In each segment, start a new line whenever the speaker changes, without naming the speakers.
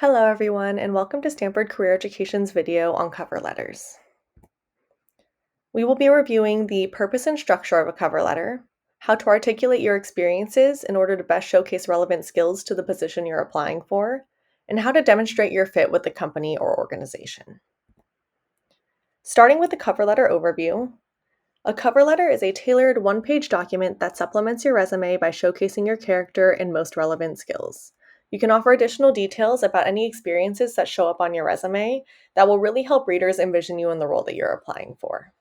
Hello everyone, and welcome to Stanford Career Education's video on cover letters. We will be reviewing the purpose and structure of a cover letter, how to articulate your experiences in order to best showcase relevant skills to the position you're applying for, and how to demonstrate your fit with the company or organization. Starting with the cover letter overview, a cover letter is a tailored one-page document that supplements your resume by showcasing your character and most relevant skills. You can offer additional details about any experiences that show up on your resume that will really help readers envision you in the role that you're applying for.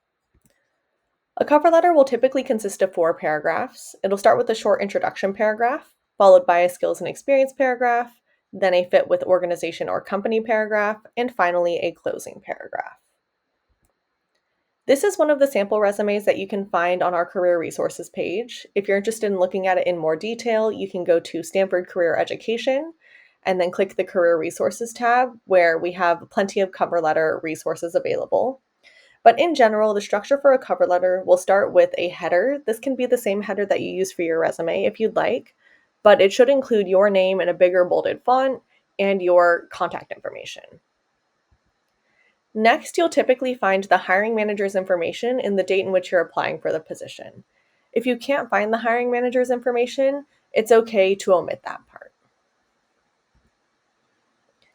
A cover letter will typically consist of 4 paragraphs. It'll start with a short introduction paragraph, followed by a skills and experience paragraph, then a fit with organization or company paragraph, and finally a closing paragraph. This is one of the sample resumes that you can find on our career resources page. If you're interested in looking at it in more detail, you can go to Stanford Career Education and then click the Career Resources tab, where we have plenty of cover letter resources available. But in general, the structure for a cover letter will start with a header. This can be the same header that you use for your resume if you'd like, but it should include your name in a bigger bolded font and your contact information. Next, you'll typically find the hiring manager's information and the date in which you're applying for the position. If you can't find the hiring manager's information, it's okay to omit that part.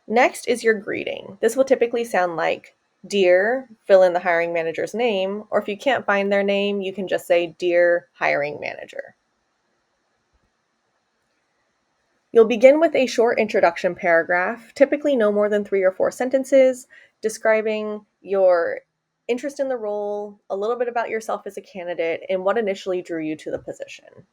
Next is your greeting. This will typically sound like, "Dear," fill in the hiring manager's name, or if you can't find their name, you can just say, "Dear hiring manager." You'll begin with a short introduction paragraph, typically no more than 3 or 4 sentences, describing your interest in the role, a little bit about yourself as a candidate, and what initially drew you to the position.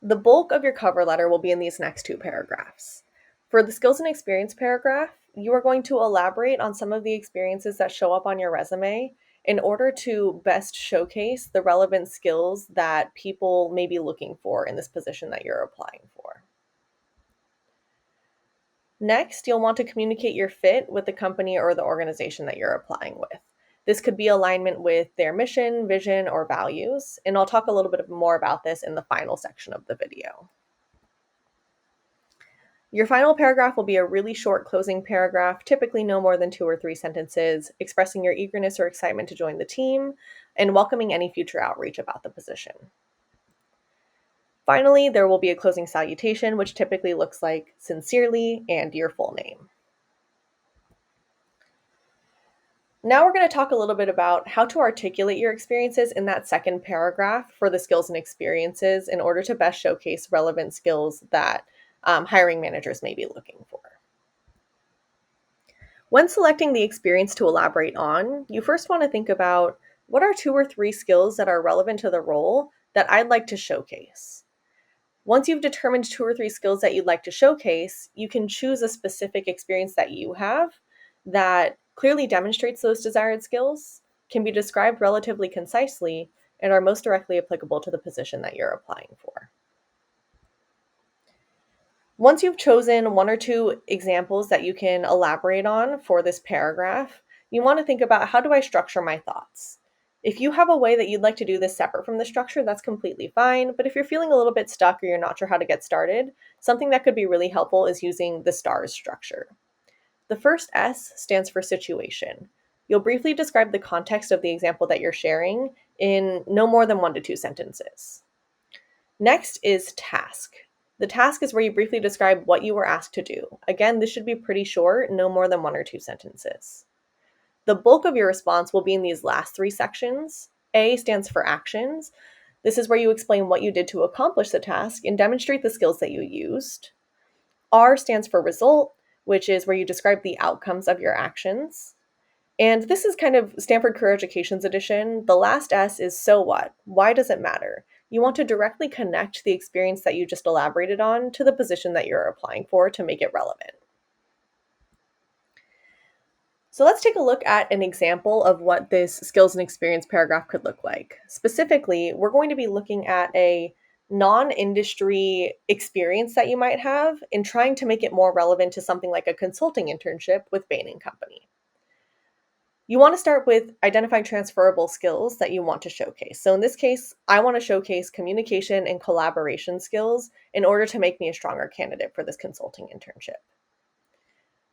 The bulk of your cover letter will be in these next 2 paragraphs. For the skills and experience paragraph, you are going to elaborate on some of the experiences that show up on your resume in order to best showcase the relevant skills that people may be looking for in this position that you're applying for. Next, you'll want to communicate your fit with the company or the organization that you're applying with. This could be alignment with their mission, vision, or values, and I'll talk a little bit more about this in the final section of the video. Your final paragraph will be a really short closing paragraph, typically no more than 2 or 3 sentences, expressing your eagerness or excitement to join the team and welcoming any future outreach about the position. Finally, there will be a closing salutation, which typically looks like "Sincerely" and your full name. Now we're going to talk a little bit about how to articulate your experiences in that second paragraph for the skills and experiences in order to best showcase relevant skills that hiring managers may be looking for. When selecting the experience to elaborate on, you first want to think about, what are 2 or 3 skills that are relevant to the role that I'd like to showcase? Once you've determined 2 or 3 skills that you'd like to showcase, you can choose a specific experience that you have that clearly demonstrates those desired skills, can be described relatively concisely, and are most directly applicable to the position that you're applying for. Once you've chosen 1 or 2 examples that you can elaborate on for this paragraph, you want to think about, how do I structure my thoughts? If you have a way that you'd like to do this separate from the structure, that's completely fine. But if you're feeling a little bit stuck or you're not sure how to get started, something that could be really helpful is using the STARS structure. The first S stands for situation. You'll briefly describe the context of the example that you're sharing in no more than 1 to 2 sentences. Next is task. The task is where you briefly describe what you were asked to do. Again, this should be pretty short, no more than 1 or 2 sentences. The bulk of your response will be in these last 3 sections. A stands for actions. This is where you explain what you did to accomplish the task and demonstrate the skills that you used. R stands for result, which is where you describe the outcomes of your actions. And this is kind of Stanford Career Education's edition. The last S is so what? Why does it matter? You want to directly connect the experience that you just elaborated on to the position that you're applying for to make it relevant. So let's take a look at an example of what this skills and experience paragraph could look like. Specifically, we're going to be looking at a non-industry experience that you might have and trying to make it more relevant to something like a consulting internship with Bain & Company. You want to start with identifying transferable skills that you want to showcase. So in this case, I want to showcase communication and collaboration skills in order to make me a stronger candidate for this consulting internship.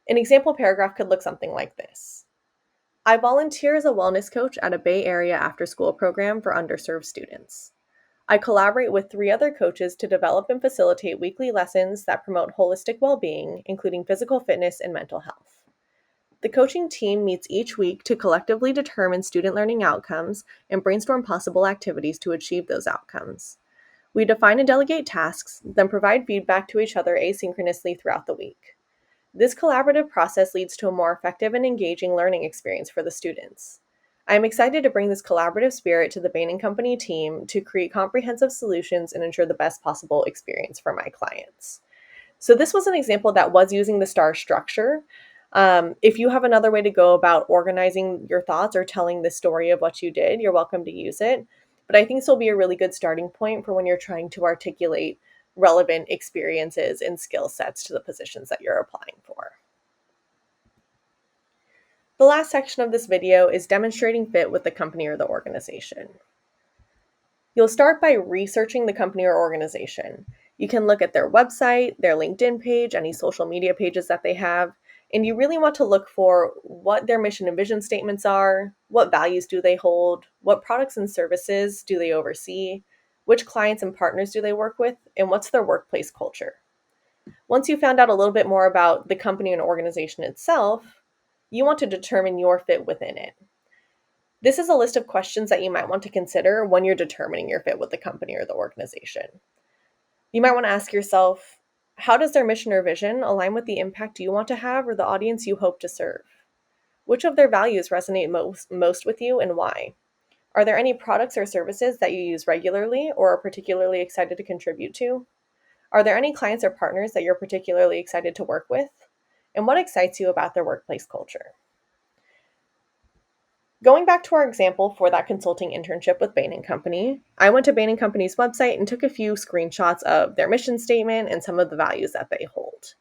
An example paragraph could look something like this. I volunteer as a wellness coach at a Bay Area after-school program for underserved students. I collaborate with 3 other coaches to develop and facilitate weekly lessons that promote holistic well-being, including physical fitness and mental health. The coaching team meets each week to collectively determine student learning outcomes and brainstorm possible activities to achieve those outcomes. We define and delegate tasks, then provide feedback to each other asynchronously throughout the week. This collaborative process leads to a more effective and engaging learning experience for the students. I am excited to bring this collaborative spirit to the Bain & Company team to create comprehensive solutions and ensure the best possible experience for my clients. So this was an example that was using the STAR structure. If you have another way to go about organizing your thoughts or telling the story of what you did, you're welcome to use it. But I think this will be a really good starting point for when you're trying to articulate relevant experiences and skill sets to the positions that you're applying for. The last section of this video is demonstrating fit with the company or the organization. You'll start by researching the company or organization. You can look at their website, their LinkedIn page, any social media pages that they have, and you really want to look for what their mission and vision statements are, what values do they hold, what products and services do they oversee, which clients and partners do they work with, and what's their workplace culture. Once you found out a little bit more about the company and organization itself, you want to determine your fit within it. This is a list of questions that you might want to consider when you're determining your fit with the company or the organization. You might want to ask yourself, how does their mission or vision align with the impact you want to have or the audience you hope to serve? Which of their values resonate most with you and why? Are there any products or services that you use regularly or are particularly excited to contribute to? Are there any clients or partners that you're particularly excited to work with? And what excites you about their workplace culture? Going back to our example for that consulting internship with Bain & Company, I went to Bain & Company's website and took a few screenshots of their mission statement and some of the values that they hold.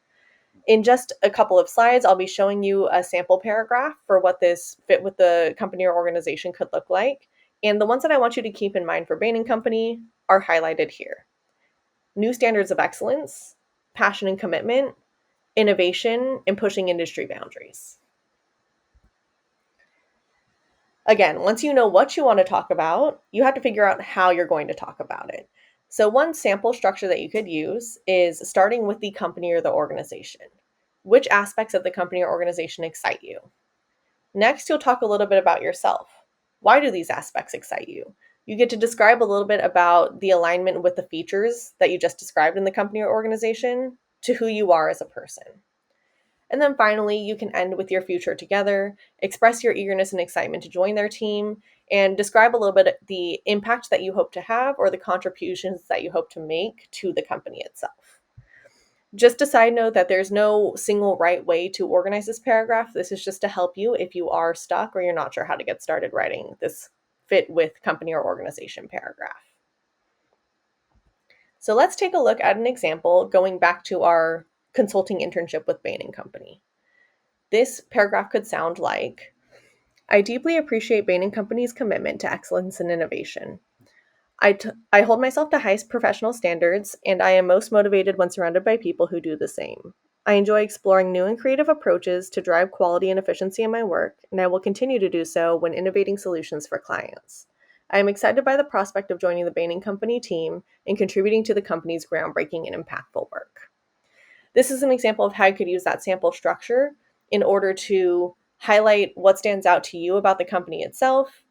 In just a couple of slides, I'll be showing you a sample paragraph for what this fit with the company or organization could look like. And the ones that I want you to keep in mind for Bain & Company are highlighted here. New standards of excellence, passion and commitment, innovation, and pushing industry boundaries. Again, once you know what you want to talk about, you have to figure out how you're going to talk about it. So one sample structure that you could use is starting with the company or the organization. Which aspects of the company or organization excite you? Next, you'll talk a little bit about yourself. Why do these aspects excite you? You get to describe a little bit about the alignment with the features that you just described in the company or organization to who you are as a person. And then finally, you can end with your future together, express your eagerness and excitement to join their team, and describe a little bit the impact that you hope to have or the contributions that you hope to make to the company itself. Just a side note that there's no single right way to organize this paragraph. This is just to help you if you are stuck or you're not sure how to get started writing this fit with company or organization paragraph. So let's take a look at an example going back to our consulting internship with Bain & Company. This paragraph could sound like, I deeply appreciate Bain & Company's commitment to excellence and innovation. I hold myself to highest professional standards, and I am most motivated when surrounded by people who do the same. I enjoy exploring new and creative approaches to drive quality and efficiency in my work, and I will continue to do so when innovating solutions for clients. I am excited by the prospect of joining the Bain & Company team and contributing to the company's groundbreaking and impactful work. This is an example of how you could use that sample structure in order to highlight what stands out to you about the company itself,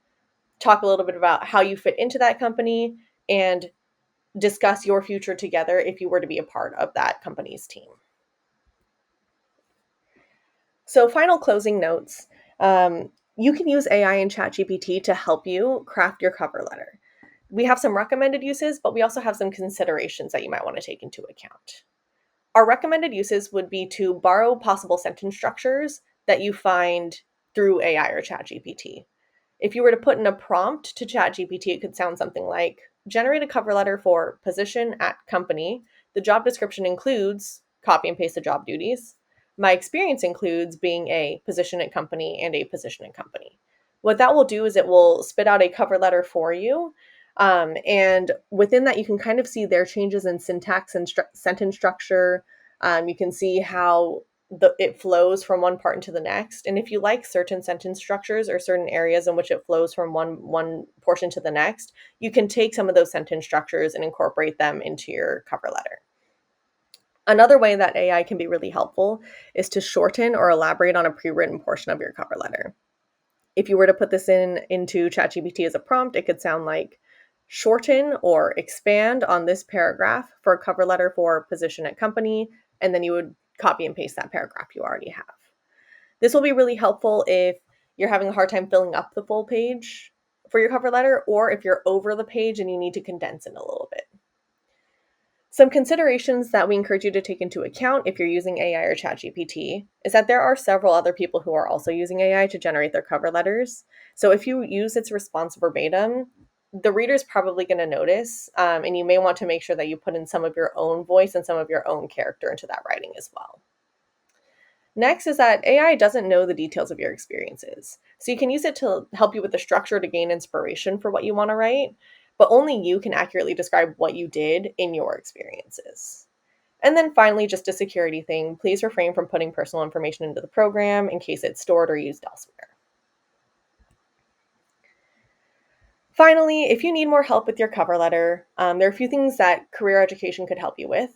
talk a little bit about how you fit into that company, and discuss your future together if you were to be a part of that company's team. So final closing notes. You can use AI and ChatGPT to help you craft your cover letter. We have some recommended uses, but we also have some considerations that you might want to take into account. Our recommended uses would be to borrow possible sentence structures that you find through AI or ChatGPT. If you were to put in a prompt to ChatGPT, it could sound something like, generate a cover letter for position at company. The job description includes, copy and paste the job duties. My experience includes being a position at company and a position at company. What that will do is it will spit out a cover letter for you. And within that, you can kind of see their changes in syntax and sentence structure. You can see how it flows from one part into the next. And if you like certain sentence structures or certain areas in which it flows from one portion to the next, you can take some of those sentence structures and incorporate them into your cover letter. Another way that AI can be really helpful is to shorten or elaborate on a pre-written portion of your cover letter. If you were to put this into ChatGPT as a prompt, it could sound like shorten or expand on this paragraph for a cover letter for position at company, and then you would copy and paste that paragraph you already have. This will be really helpful if you're having a hard time filling up the full page for your cover letter, or if you're over the page and you need to condense it a little bit. Some considerations that we encourage you to take into account if you're using AI or ChatGPT is that there are several other people who are also using AI to generate their cover letters. So if you use its response verbatim, the reader's probably going to notice, and you may want to make sure that you put in some of your own voice and some of your own character into that writing as well. Next is that AI doesn't know the details of your experiences. So you can use it to help you with the structure to gain inspiration for what you want to write, but only you can accurately describe what you did in your experiences. And then finally, just a security thing, please refrain from putting personal information into the program in case it's stored or used elsewhere. Finally, if you need more help with your cover letter, there are a few things that career education could help you with.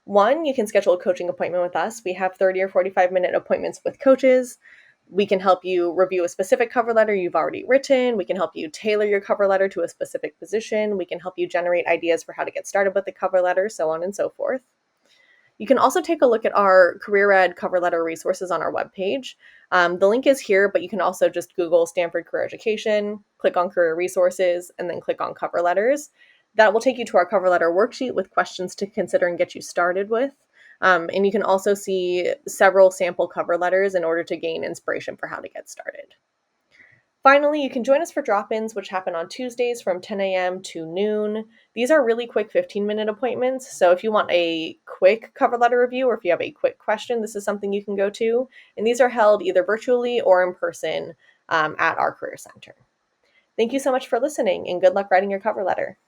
One, you can schedule a coaching appointment with us. We have 30 or 45-minute appointments with coaches. We can help you review a specific cover letter you've already written. We can help you tailor your cover letter to a specific position. We can help you generate ideas for how to get started with the cover letter, so on and so forth. You can also take a look at our Career Ed cover letter resources on our webpage. The link is here, but you can also just Google Stanford Career Education, click on Career Resources, and then click on Cover Letters. That will take you to our cover letter worksheet with questions to consider and get you started with. And you can also see several sample cover letters in order to gain inspiration for how to get started. Finally, you can join us for drop-ins, which happen on Tuesdays from 10 a.m. to noon. These are really quick 15-minute appointments, so if you want a quick cover letter review or if you have a quick question, this is something you can go to. And these are held either virtually or in person at our Career Center. Thank you so much for listening, and good luck writing your cover letter.